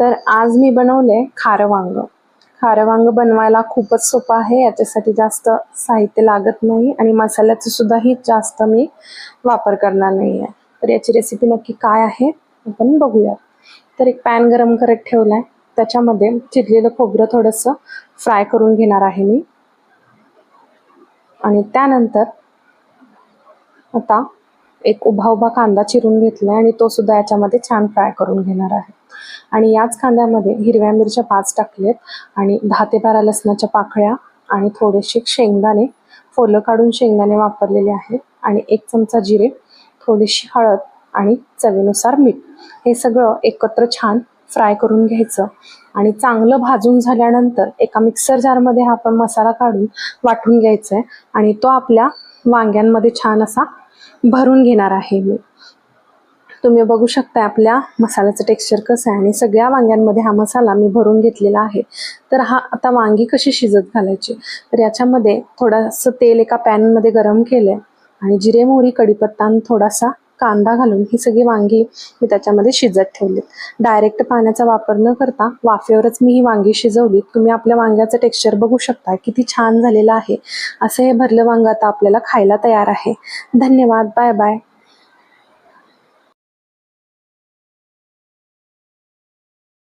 तर आज मी बनवले खारं वांग. खारं वांग बनवायला खूपच सोपं आहे. याच्यासाठी जास्त साहित्य लागत नाही आणि मसाल्याचं सुद्धाही जास्त मी वापर करणार नाही आहे. तर याची रेसिपी नक्की काय आहे आपण बघूया. तर एक पॅन गरम करत ठेवला आहे. त्याच्यामध्ये चिरलेलं खोबरं थोडंसं फ्राय करून घेणार आहे मी. आणि त्यानंतर आता एक उभा कांदा चिरून घेतला आणि तो सुद्धा याच्यामध्ये छान फ्राय करून घेणार आहे. आणि याच कांद्यामध्ये हिरव्या मिरच्या 5 टाकलेत आणि 10 ते 12 लसणाच्या पाकळ्या आणि थोडेसे शेंगदाणे, फोलं काढून शेंगदाणे वापरलेले आहेत आणि 1 चमचा जिरे, थोडीशी हळद आणि चवीनुसार मीठ. हे सगळं एकत्र छान फ्राय करून घ्यायचं आणि चांगलं भाजून झाल्यानंतर एका मिक्सर जारमध्ये हा आपण मसाला काढून वाटून घ्यायचा आहे आणि तो आपल्या वांग्यांमध्ये छान असा भरून घेणार आहे मी. तुम्ही बघू शकता आपल्या मसाल्याचं टेक्स्चर कसं आहे आणि सगळ्या वांग्यांमध्ये हा मसाला मी भरून घेतलेला आहे. तर हा आता वांगी कशी शिजत घालायची, तर याच्यामध्ये थोडंसं तेल एका पॅनमध्ये गरम केलं आणि जिरे, मोहरी, कढीपत्ता आणि थोडासा कांदा घालून ही सगळी वांगी मी त्याच्यामध्ये शिजत ठेवली. डायरेक्ट पाण्याचा वापर न करता वाफेवरच मी ही वांगी शिजवली. तुम्ही आपल्या वांग्याचं टेक्स्चर बघू शकता किती छान झालेलं आहे. असं हे भरलं वांग आता आपल्याला खायला तयार आहे. धन्यवाद. Bye bye.